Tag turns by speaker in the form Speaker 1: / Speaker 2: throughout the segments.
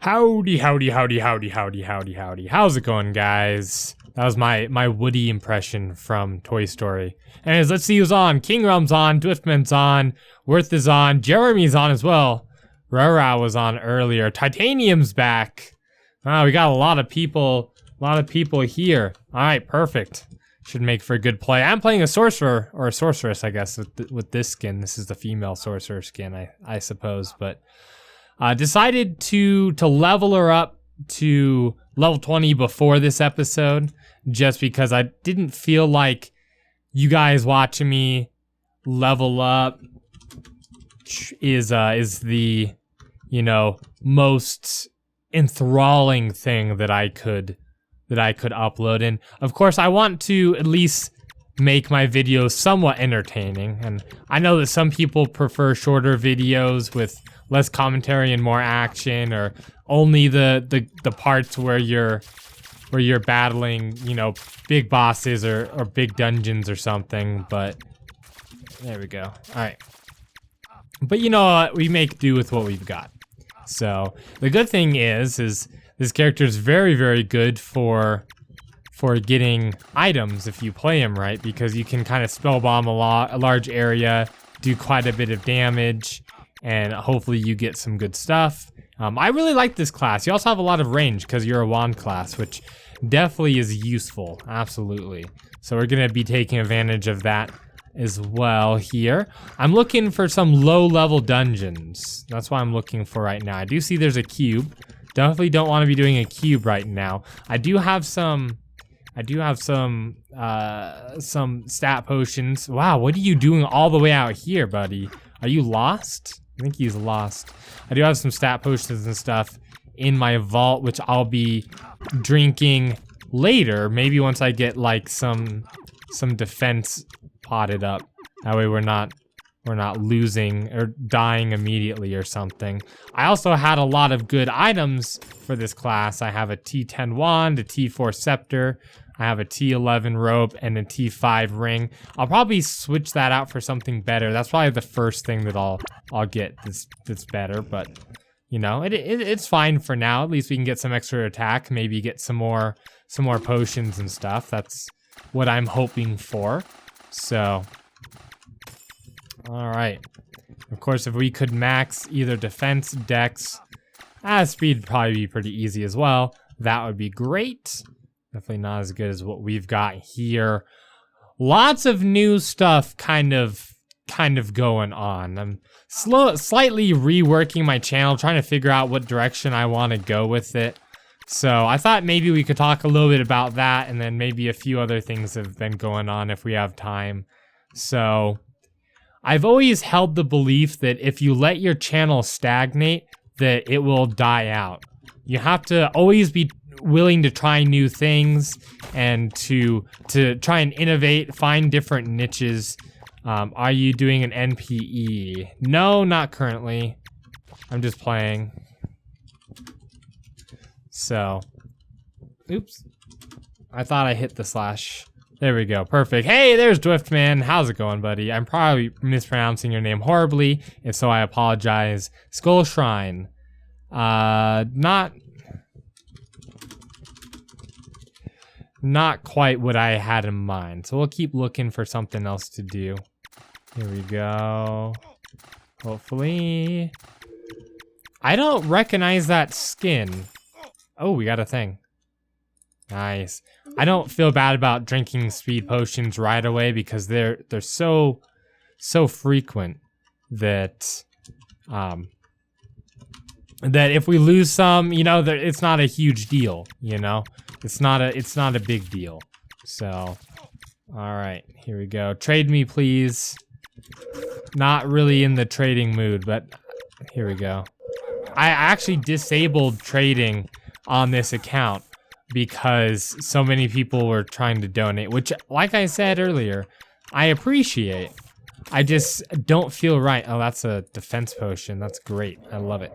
Speaker 1: Howdy, howdy, howdy, howdy, howdy, howdy, howdy. How's it going, guys? That was my Woody impression from Toy Story. Anyways, let's see who's on. King Rum's on, Driftman's on, Worth is on, Jeremy's on as well. Rara was on earlier. Titanium's back. Wow, we got a lot of people here. All right, perfect. Should make for a good play. I'm playing a Sorcerer, or a Sorceress, I guess, with this skin. This is the female Sorcerer skin, I suppose, but decided to level her up to level 20 before this episode, just because I didn't feel like you guys watching me level up is the, you know, most enthralling thing that I could upload. And of course I want to at least make my videos somewhat entertaining, and I know that some people prefer shorter videos with less commentary and more action, or only the parts where you're battling, you know, big bosses or big dungeons or something. But there we go. All right, but you know what, we make do with what we've got. So the good thing is this character is very, very good for getting items if you play him right, because you can kind of spell bomb a large area, do quite a bit of damage, and hopefully you get some good stuff. I really like this class. You also have a lot of range because you're a wand class, which definitely is useful, absolutely. So we're gonna be taking advantage of that as well here. I'm looking for some low-level dungeons. That's what I'm looking for right now. I do see there's a cube. Definitely don't want to be doing a cube right now. I do have some stat potions. Wow, what are you doing all the way out here, buddy? Are you lost? I think he's lost. I do have some stat potions and stuff in my vault, which I'll be drinking later. Maybe once I get like some defense potted up. That way we're not losing or dying immediately or something. I also had a lot of good items for this class. I have a T10 wand, a T4 scepter, I have a T11 rope, and a T5 ring. I'll probably switch that out for something better. That's probably the first thing that I'll get that's better, but you know, it's fine for now. At least we can get some extra attack, maybe get some more potions and stuff. That's what I'm hoping for. So all right. Of course, if we could max either defense, dex, speed would probably be pretty easy as well. That would be great. Definitely not as good as what we've got here. Lots of new stuff kind of going on. I'm slightly reworking my channel, trying to figure out what direction I want to go with it. So I thought maybe we could talk a little bit about that, and then maybe a few other things have been going on if we have time. So I've always held the belief that if you let your channel stagnate, that it will die out. You have to always be willing to try new things and to try and innovate, find different niches. Are you doing an NPE? No, not currently. I'm just playing. So, oops. I thought I hit the slash. There we go, perfect. Hey, there's Driftman. How's it going, buddy? I'm probably mispronouncing your name horribly. If so, I apologize. Skull Shrine. Not quite what I had in mind. So we'll keep looking for something else to do. Here we go. Hopefully. I don't recognize that skin. Oh, we got a thing. Nice. I don't feel bad about drinking speed potions right away because they're so frequent that that if we lose some, you know, it's not a huge deal, you know? It's not a big deal. So, all right, here we go. Trade me, please. Not really in the trading mood, but here we go. I actually disabled trading on this account because so many people were trying to donate, which, like I said earlier, I appreciate. I just don't feel right. Oh, that's a defense potion. That's great. I love it.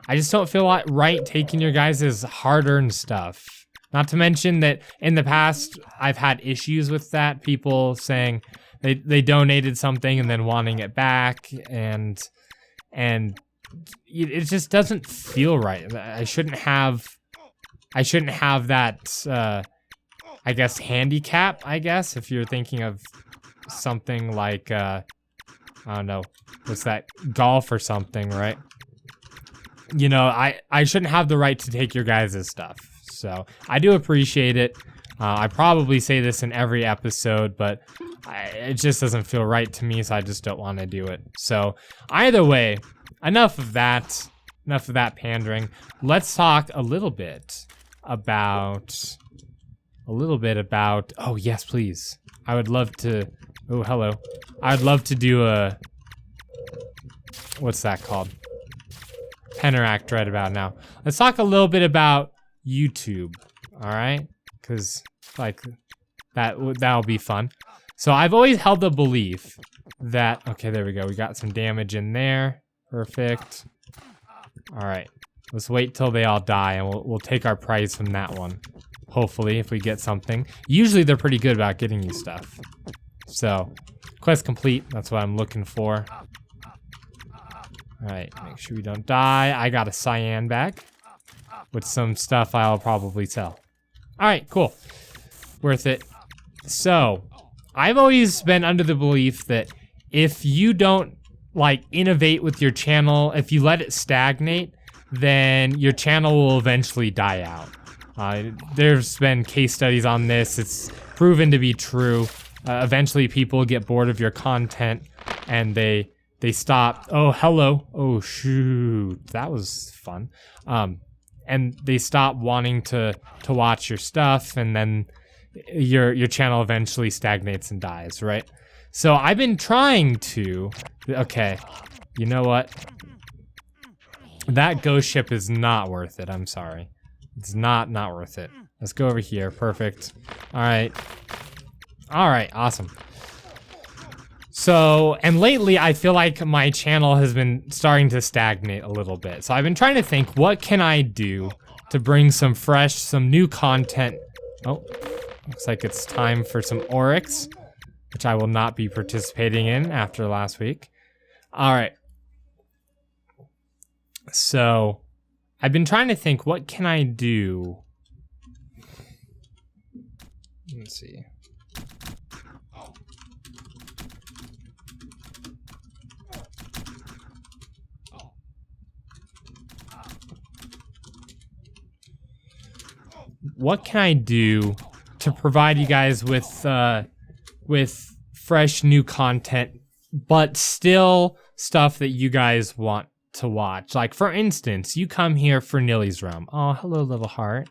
Speaker 1: I just don't feel right taking your guys' hard-earned stuff. Not to mention that in the past, I've had issues with that. People saying they donated something and then wanting it back, and it just doesn't feel right. I shouldn't have that, I guess, handicap, I guess, if you're thinking of something like, I don't know, what's that, golf or something, right? You know, I shouldn't have the right to take your guys' stuff. So I do appreciate it. I probably say this in every episode, but it just doesn't feel right to me, so I just don't want to do it. So either way, enough of that pandering. Let's talk a little bit about, oh yes, please. I would love to, oh, hello. I'd love to do a, what's that called? Penteract right about now. Let's talk a little bit about YouTube, all right? Because, like, that'll be fun. So I've always held the belief that, okay, there we go. We got some damage in there. Perfect. All right. Let's wait till they all die, and we'll take our prize from that one. Hopefully, if we get something. Usually, they're pretty good about getting you stuff. So, quest complete. That's what I'm looking for. All right, make sure we don't die. I got a cyan bag with some stuff I'll probably sell. All right, cool. Worth it. So, I've always been under the belief that if you don't, like, innovate with your channel, if you let it stagnate, then your channel will eventually die out. There's been case studies on this. It's proven to be true. Eventually, people get bored of your content, and they stop. Oh, hello. Oh, shoot. That was fun. And they stop wanting to watch your stuff, and then your channel eventually stagnates and dies, right? So I've been trying to, okay, you know what? That ghost ship is not worth it. I'm sorry. It's not worth it. Let's go over here. Perfect. All right. All right. Awesome. So, and lately I feel like my channel has been starting to stagnate a little bit. So I've been trying to think, what can I do to bring some fresh, some new content? Oh, looks like it's time for some Oryx, which I will not be participating in after last week. All right. So I've been trying to think, what can I do? Let's see. What can I do to provide you guys with fresh new content, but still stuff that you guys want to watch? Like, for instance, you come here for Nilly's Realm. Oh, hello, little heart.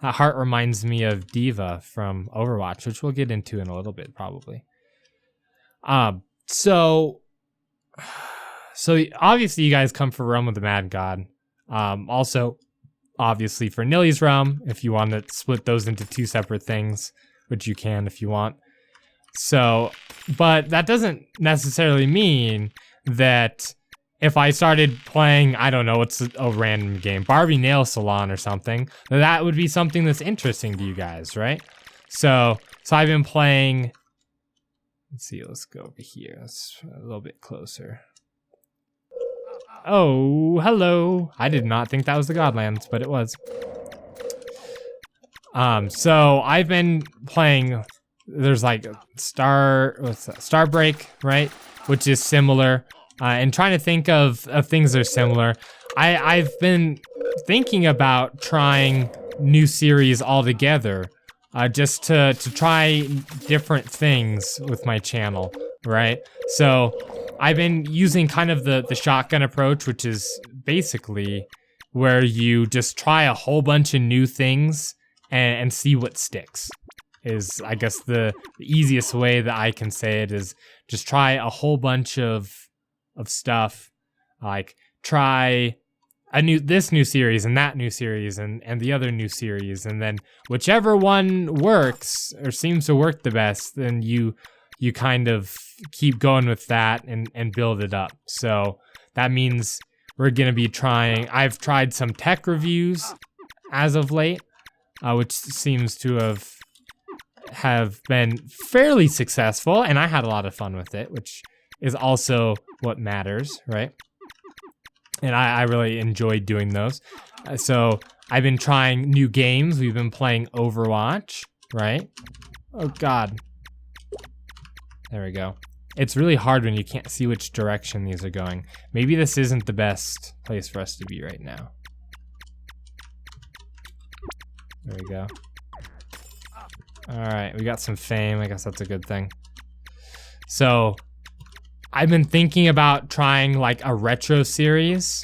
Speaker 1: That heart reminds me of Diva from Overwatch, which we'll get into in a little bit, probably. So obviously you guys come for Realm of the Mad God. Also, obviously for Nilly's Realm, if you want to split those into two separate things, which you can if you want. So, but that doesn't necessarily mean that if I started playing, I don't know, what's a random game, Barbie Nail Salon or something, that would be something that's interesting to you guys, right? So I've been playing, let's see, let's go over here. Let's a little bit closer. Oh, hello. I did not think that was the Godlands, but it was. So I've been playing, there's like Starbreak, right? Which is similar. And trying to think of things that are similar. I've been thinking about trying new series altogether, just to try different things with my channel, right? So I've been using kind of the shotgun approach, which is basically where you just try a whole bunch of new things and see what sticks. Is, I guess, the easiest way that I can say it is just try a whole bunch of stuff, like try this new series and that new series and the other new series, and then whichever one works or seems to work the best, then you kind of keep going with that and build it up. So that means we're gonna be trying, I've tried some tech reviews as of late, which seems to have been fairly successful, and I had a lot of fun with it, which is also what matters, right? and I really enjoyed doing those. So I've been trying new games. We've been playing Overwatch, right? Oh God. There we go. It's really hard when you can't see which direction these are going. Maybe this isn't the best place for us to be right now. There we go. Alright, we got some fame. I guess that's a good thing. So, I've been thinking about trying like a retro series.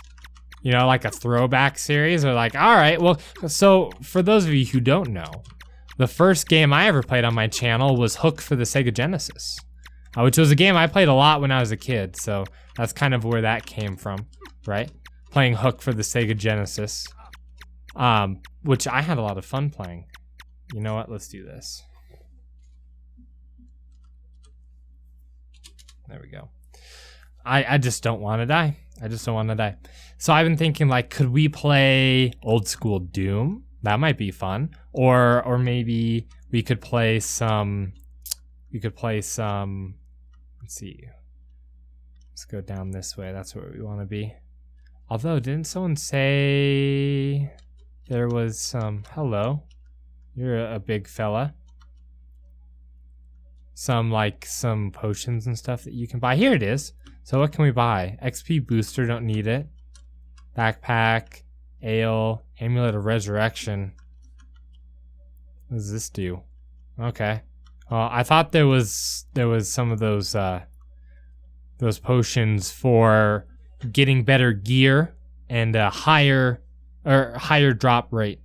Speaker 1: You know, like a throwback series. Or like, alright, well, so for those of you who don't know, the first game I ever played on my channel was Hook for the Sega Genesis. Which was a game I played a lot when I was a kid, so that's kind of where that came from, right? Playing Hook for the Sega Genesis, which I had a lot of fun playing. You know what? Let's do this. There we go. I just don't want to die. I just don't want to die. So I've been thinking, like, could we play old school Doom? That might be fun. Or maybe we could play some... Let's see. Let's go down this way. That's where we want to be. Although, didn't someone say there was some... Hello. You're a big fella. Some potions and stuff that you can buy. Here it is. So what can we buy? XP booster, don't need it. Backpack, ale, amulet of resurrection. What does this do? Okay. I thought there was some of those potions for getting better gear and higher drop rate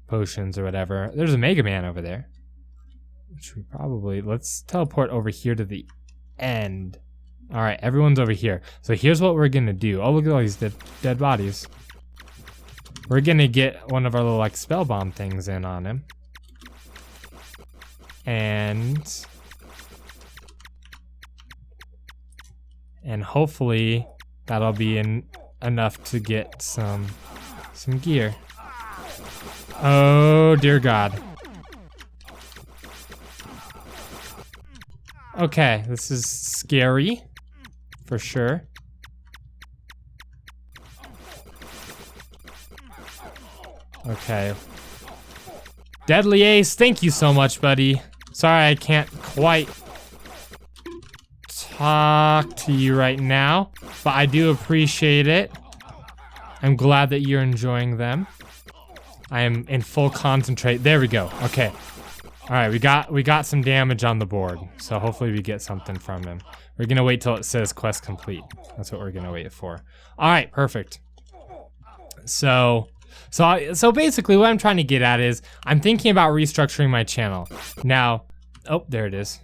Speaker 1: potions or whatever. There's a Mega Man over there, which we probably let's teleport over here to the end. All right, everyone's over here. So here's what we're gonna do. Oh, look at all these dead bodies. We're gonna get one of our little like spell bomb things in on him. And hopefully that'll be enough to get some gear. Oh dear God. Okay, this is scary for sure. Okay. Deadly Ace, thank you so much, buddy. Sorry I can't quite talk to you right now, but I do appreciate it. I'm glad that you're enjoying them. I am in full concentrate. There we go. Okay. All right, we got some damage on the board, so hopefully we get something from him. We're gonna wait till it says quest complete. That's what we're gonna wait for. All right, perfect. So basically what I'm trying to get at is I'm thinking about restructuring my channel. Now, oh, there it is.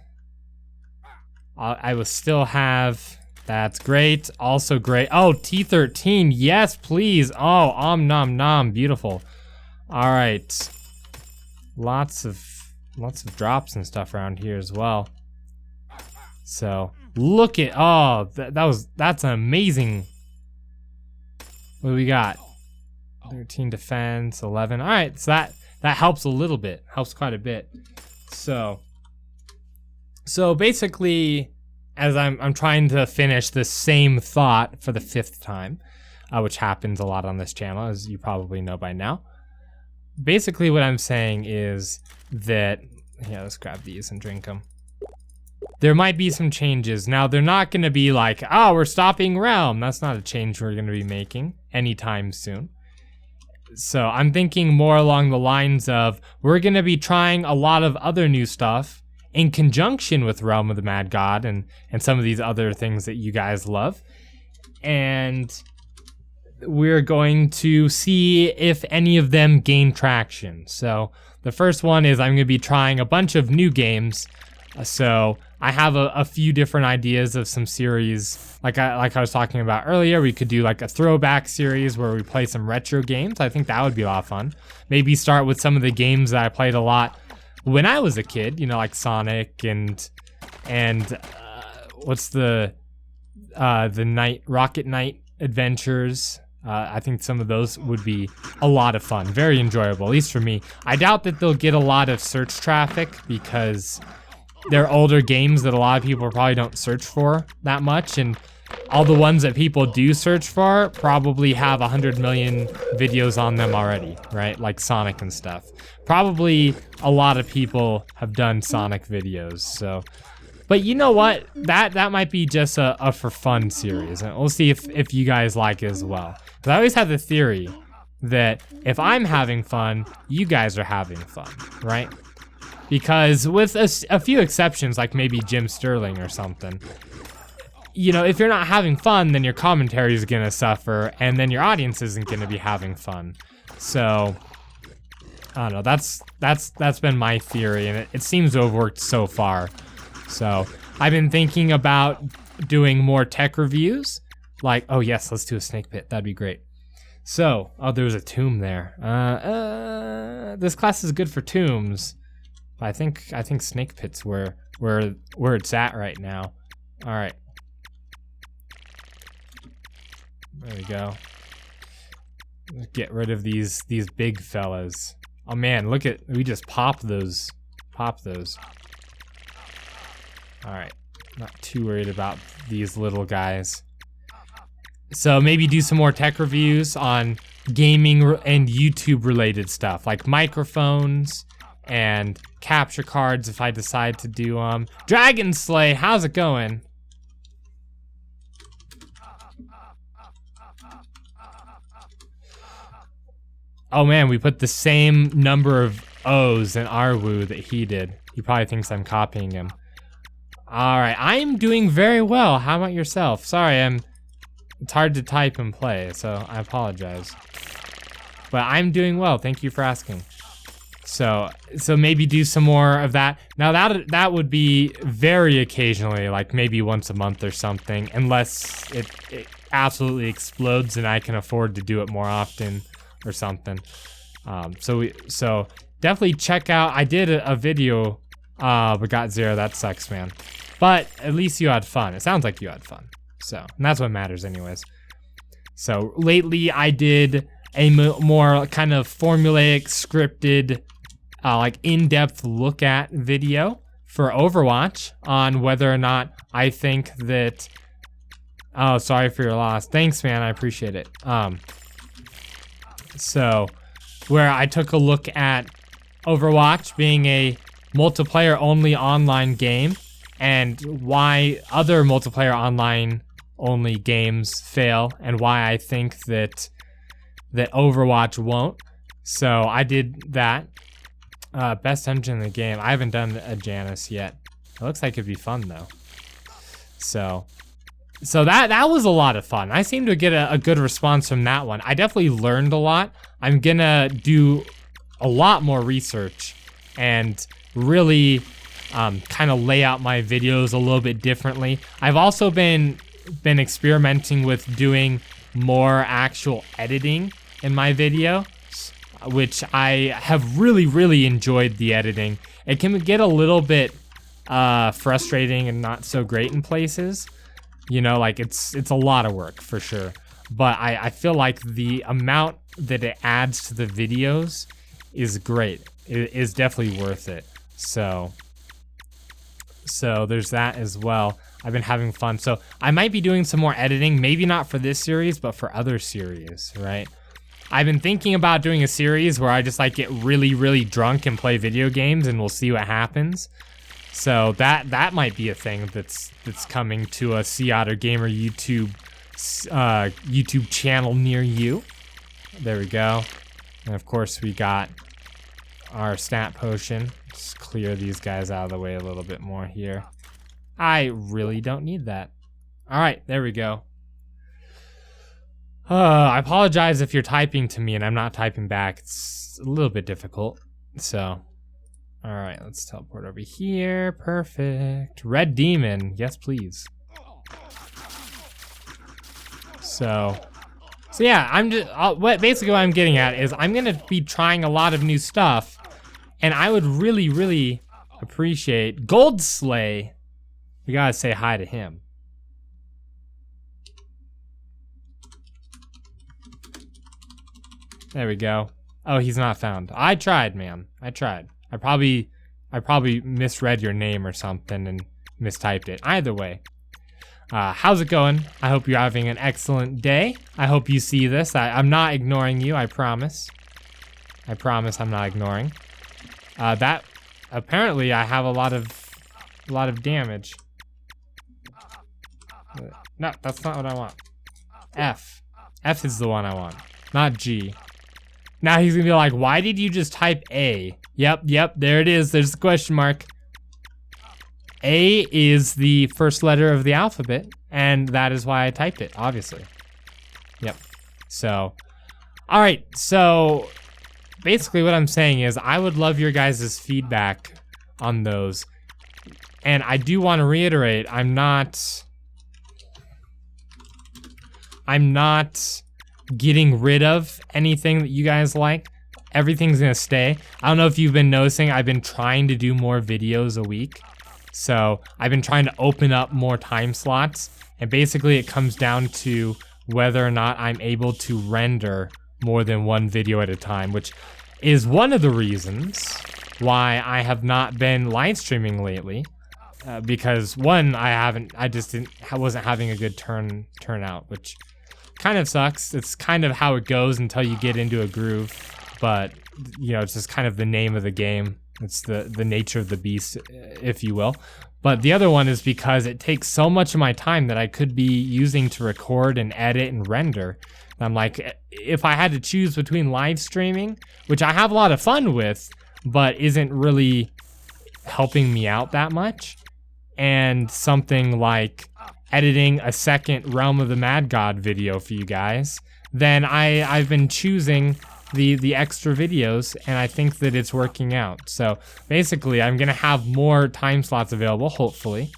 Speaker 1: I will still have, that's great. Also great. Oh, T13, yes, please. Oh, nom nom, beautiful. All right. Lots of drops and stuff around here as well. So look at, oh, that's amazing. What do we got? 13 defense, 11. All right, so that helps a little bit, helps quite a bit. So basically, as I'm trying to finish the same thought for the 5th time, which happens a lot on this channel, as you probably know by now. Basically, what I'm saying is that, yeah, let's grab these and drink them. There might be some changes. Now, they're not going to be like, oh, we're stopping Realm. That's not a change we're going to be making anytime soon. So I'm thinking more along the lines of we're going to be trying a lot of other new stuff in conjunction with Realm of the Mad God and some of these other things that you guys love. And we're going to see if any of them gain traction. So the first one is I'm going to be trying a bunch of new games. So I have a few different ideas of some series. Like I was talking about earlier, we could do like a throwback series where we play some retro games. I think that would be a lot of fun. Maybe start with some of the games that I played a lot when I was a kid, you know, like Sonic and what's the Rocket Knight Adventures. I think some of those would be a lot of fun, very enjoyable, at least for me. I doubt that they'll get a lot of search traffic because they're older games that a lot of people probably don't search for that much, and all the ones that people do search for probably have 100 million videos on them already, right? Like Sonic and stuff. Probably a lot of people have done Sonic videos, so. But you know what? That might be just a for fun series, and we'll see if you guys like it as well. Because I always have the theory that if I'm having fun, you guys are having fun, right? Because with a few exceptions, like maybe Jim Sterling or something, you know, if you're not having fun, then your commentary is gonna suffer, and then your audience isn't gonna be having fun. So, I don't know. That's been my theory, and it seems to have worked so far. So, I've been thinking about doing more tech reviews. Like, oh yes, let's do a snake pit. That'd be great. So, oh, there was a tomb there. This class is good for tombs. I think snake pits where it's at right now. All right. There we go. Get rid of these big fellas. Oh man, look at, we just pop those. Pop those. All right. Not too worried about these little guys. So maybe do some more tech reviews on gaming and YouTube related stuff, like microphones and capture cards if I decide to do them. Dragon Slay, how's it going? Oh man, we put the same number of O's in Arwu that he did. He probably thinks I'm copying him. Alright, I'm doing very well. How about yourself? Sorry, it's hard to type and play, so I apologize. But I'm doing well, thank you for asking. So maybe do some more of that. Now that would be very occasionally, like maybe once a month or something, unless it absolutely explodes and I can afford to do it more often or something. So definitely check out, I did a video, but got 0, that sucks, man. But at least you had fun. It sounds like you had fun. So, and that's what matters anyways. So lately I did a more kind of formulaic, scripted, like in-depth look at video for Overwatch on whether or not I think that, oh, sorry for your loss. Thanks, man, I appreciate it. So, where I took a look at Overwatch being a multiplayer-only online game and why other multiplayer online-only games fail and why I think that Overwatch won't. So I did that. Best dungeon in the game. I haven't done a Janice yet. It looks like it'd be fun though. So that was a lot of fun. I seem to get a good response from that one. I definitely learned a lot. I'm gonna do a lot more research and really kind of lay out my videos a little bit differently. I've also been experimenting with doing more actual editing in my video, which I have really enjoyed the editing. It can get a little bit frustrating and not so great in places. You know, like it's a lot of work for sure. But I feel like the amount that it adds to the videos is great. It is definitely worth it. So there's that as well. I've been having fun. So I might be doing some more editing, maybe not for this series, but for other series, right? I've been thinking about doing a series where I just like get really drunk and play video games and we'll see what happens. So that might be a thing that's coming to a SeaOtterGamer YouTube channel near you. There we go. And of course we got our stat potion. Just clear these guys out of the way a little bit more here. I really don't need that. All right, there we go. I apologize if you're typing to me and I'm not typing back. It's a little bit difficult. So, all right, let's teleport over here. Perfect. Red Demon, yes, please. So yeah, I'm just basically what I'm getting at is I'm gonna be trying a lot of new stuff, and I would really appreciate Gold Slay. We gotta say hi to him. There we go. Oh, he's not found. I tried, man. I tried. I probably misread your name or something and mistyped it. Either way. How's it going? I hope you're having an excellent day. I hope you see this. I'm not ignoring you, I promise. I promise I'm not ignoring. That apparently I have a lot of damage. No, that's not what I want. F. F is the one I want, not G. Now he's gonna be like, why did you just type A? Yep, there it is. There's the question mark. A is the first letter of the alphabet, and that is why I typed it, obviously. Yep. So, all right. So, basically what I'm saying is I would love your guys' feedback on those. And I do want to reiterate, I'm not getting rid of anything that you guys like. Everything's gonna stay. I don't know if you've been noticing, I've been trying to do more videos a week. So I've been trying to open up more time slots, and basically it comes down to whether or not I'm able to render more than one video at a time, which is one of the reasons why I have not been live streaming lately. Because one, I wasn't having a good turnout, which kind of sucks. It's kind of how it goes until you get into a groove, but you know, it's just kind of the name of the game. It's the nature of the beast, if you will. But the other one is because it takes so much of my time that I could be using to record and edit and render. I'm like, if I had to choose between live streaming, which I have a lot of fun with, but isn't really helping me out that much, and something like editing a second Realm of the Mad God video for you guys, then I've been choosing the extra videos, and I think that it's working out. So basically I'm gonna have more time slots available, hopefully,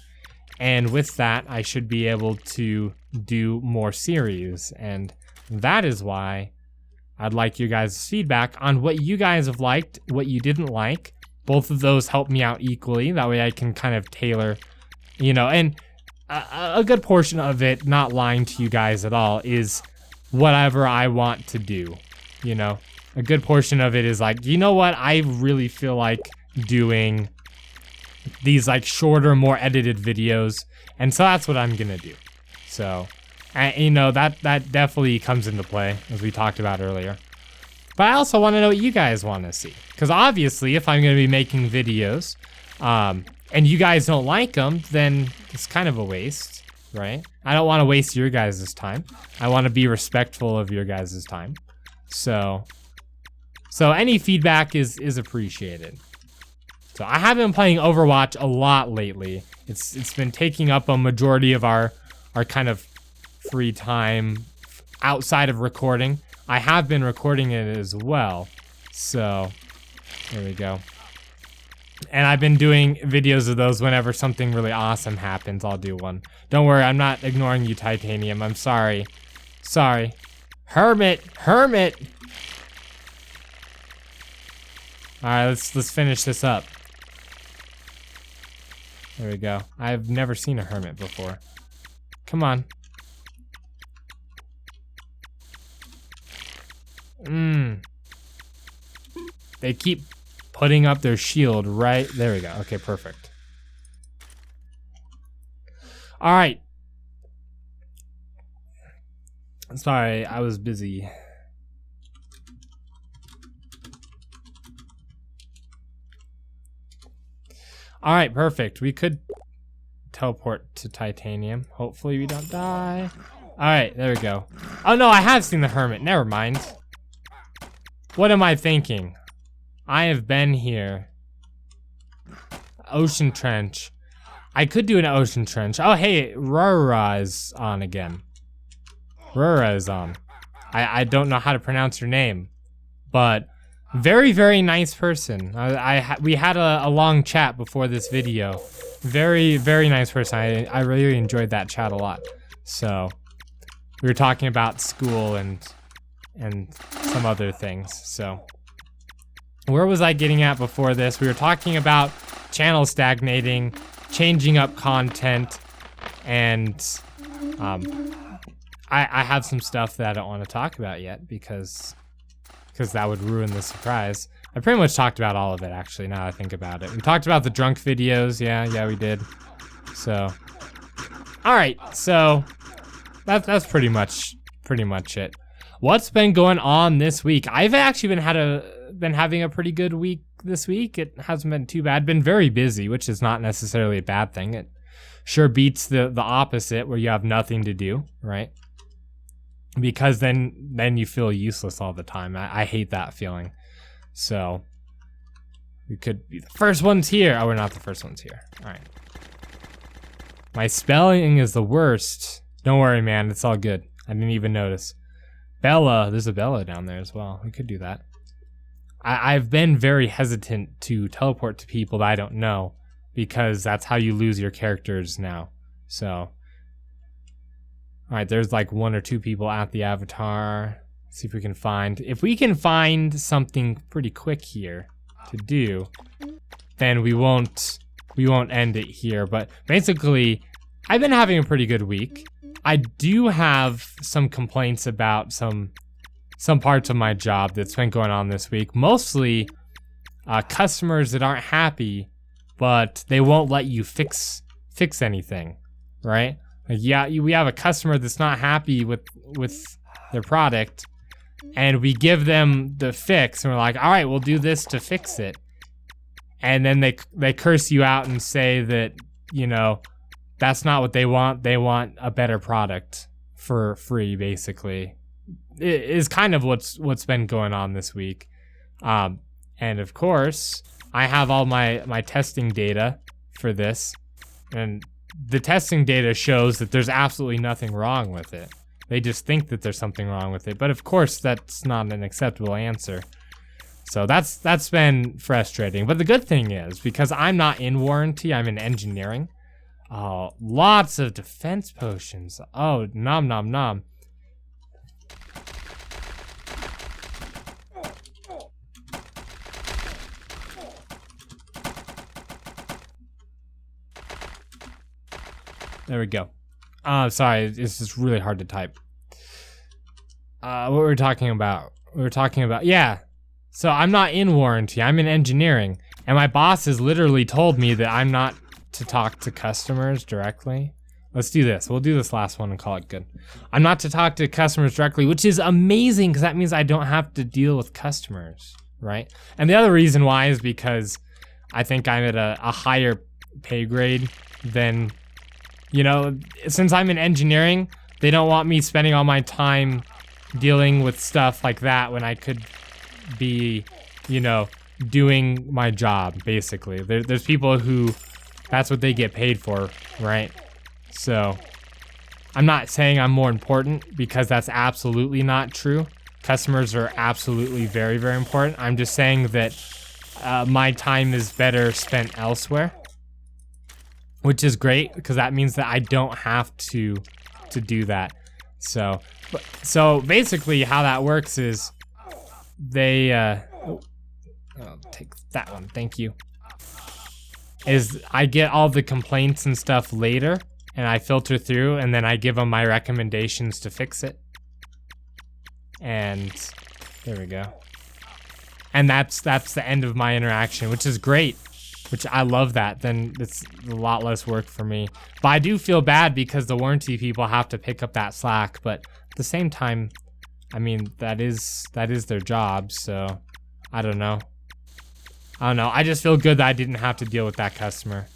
Speaker 1: and with that I should be able to do more series, and that is why I'd like you guys' feedback on what you guys have liked, what you didn't like. Both of those help me out equally, that way I can kind of tailor, you know, and a good portion of it, not lying to you guys at all, is whatever I want to do. You know, a good portion of it is like, you know what, I really feel like doing these like shorter, more edited videos, and so that's what I'm gonna do. So, you know, that definitely comes into play, as we talked about earlier. But I also want to know what you guys want to see, because obviously if I'm gonna be making videos, and you guys don't like them, then it's kind of a waste, right? I don't want to waste your guys' time. I want to be respectful of your guys' time. So any feedback is appreciated. So I have been playing Overwatch a lot lately. It's been taking up a majority of our kind of free time outside of recording. I have been recording it as well. So there we go. And I've been doing videos of those whenever something really awesome happens. I'll do one. Don't worry, I'm not ignoring you, Titanium. I'm sorry. Sorry. Hermit! Alright, let's finish this up. There we go. I've never seen a hermit before. Come on. They keep putting up their shield right there. We go. Okay, perfect. All right. Sorry, I was busy. All right, perfect. We could teleport to Titanium. Hopefully we don't die. All right, there we go. Oh no, I have seen the hermit. Never mind. What am I thinking? I have been here. Ocean trench. I could do an ocean trench. Oh, hey, Rora is on again. Rora is on. I don't know how to pronounce her name, but very, very nice person. We had a long chat before this video. Very, very nice person. I really enjoyed that chat a lot. So we were talking about school and some other things. So where was I getting at before this? We were talking about channel stagnating, changing up content, and I have some stuff that I don't want to talk about yet because that would ruin the surprise. I pretty much talked about all of it, actually, now that I think about it. We talked about the drunk videos. Yeah, we did. So, All right, so that's pretty much it. What's been going on this week? I've actually been having a pretty good week this week. It hasn't been too bad. Been very busy, which is not necessarily a bad thing. It sure beats the opposite, where you have nothing to do, right? Because then you feel useless all the time. I hate that feeling. So we could be the first ones here. Oh, we're not the first ones here. All right. My spelling is the worst. Don't worry, man. It's all good. I didn't even notice. Bella. There's a Bella down there as well. We could do that. I've been very hesitant to teleport to people that I don't know, because that's how you lose your characters now. So, all right, there's like 1 or 2 people at the avatar. Let's see if we can find something pretty quick here to do, then we won't end it here. But basically, I've been having a pretty good week. I do have some complaints about some parts of my job that's been going on this week. Mostly customers that aren't happy, but they won't let you fix anything, right? Like, yeah, we have a customer that's not happy with their product, and we give them the fix, and we're like, all right, we'll do this to fix it. And then they curse you out and say that, you know, that's not what they want. They want a better product for free, basically. It is kind of what's been going on this week. And of course, I have all my testing data for this, and the testing data shows that there's absolutely nothing wrong with it. They just think that there's something wrong with it, but of course that's not an acceptable answer. So that's been frustrating. But the good thing is, because I'm not in warranty, I'm in engineering. Oh, lots of defense potions. Oh, nom nom nom. There we go. Sorry, it's just really hard to type. What were we talking about? Yeah. So I'm not in warranty, I'm in engineering. And my boss has literally told me that I'm not to talk to customers directly. Let's do this. We'll do this last one and call it good. I'm not to talk to customers directly, which is amazing, because that means I don't have to deal with customers, right? And the other reason why is because I think I'm at a higher pay grade than, you know, since I'm in engineering, they don't want me spending all my time dealing with stuff like that when I could be, you know, doing my job, basically. There's people who, that's what they get paid for, right? So, I'm not saying I'm more important, because that's absolutely not true. Customers are absolutely very, very important. I'm just saying that my time is better spent elsewhere, which is great, because that means that I don't have to do that. So basically how that works is they, I'll take that one, thank you. Is I get all the complaints and stuff later, and I filter through, and then I give them my recommendations to fix it. And there we go. And that's the end of my interaction, which is great. Which I love that. Then it's a lot less work for me. But I do feel bad because the warranty people have to pick up that slack. But at the same time, I mean, that is their job. So I don't know. I just feel good that I didn't have to deal with that customer.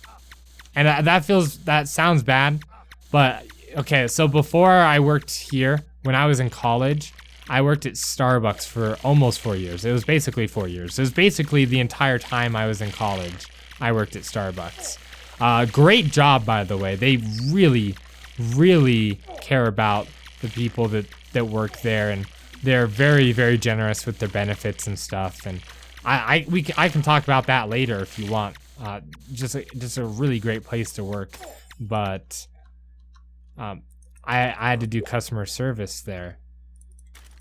Speaker 1: And that sounds bad. But okay, so before I worked here, when I was in college, I worked at Starbucks for almost 4 years. It was basically 4 years. It was basically the entire time I was in college. I worked at Starbucks. Great job, by the way. They really, really care about the people that work there, and they're very, very generous with their benefits and stuff. And I can talk about that later if you want. Just a really great place to work. But I had to do customer service there,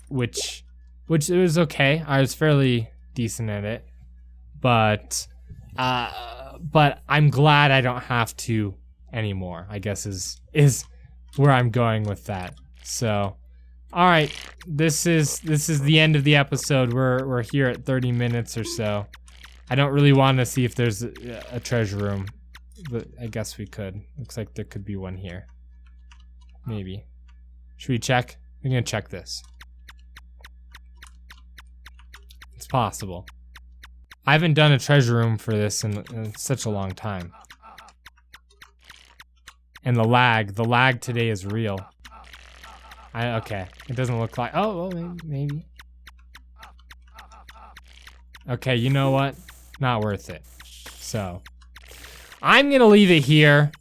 Speaker 1: which it was okay. I was fairly decent at it, but I'm glad I don't have to anymore, I guess is where I'm going with that. So, all right, this is the end of the episode. We're here at 30 minutes or so. I don't really want to see if there's a treasure room, but I guess we could. Looks like there could be one here. Maybe. Should we check? We're gonna check this. It's possible. I haven't done a treasure room for this in such a long time. And the lag today is real. Okay, it doesn't look like, oh, well, maybe. Okay, you know what? Not worth it. So, I'm gonna leave it here.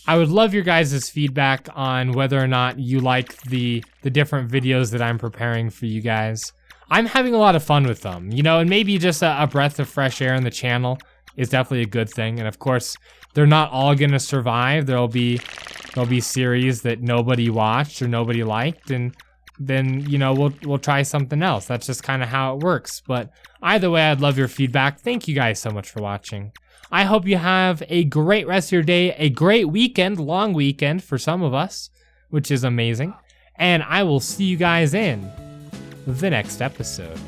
Speaker 1: I would love your guys' feedback on whether or not you like the different videos that I'm preparing for you guys. I'm having a lot of fun with them, you know, and maybe just a breath of fresh air in the channel is definitely a good thing. And of course, they're not all gonna survive. There'll be series that nobody watched or nobody liked, and then, you know, we'll try something else. That's just kind of how it works. But either way, I'd love your feedback. Thank you guys so much for watching. I hope you have a great rest of your day, a great weekend, long weekend for some of us, which is amazing. And I will see you guys in the next episode.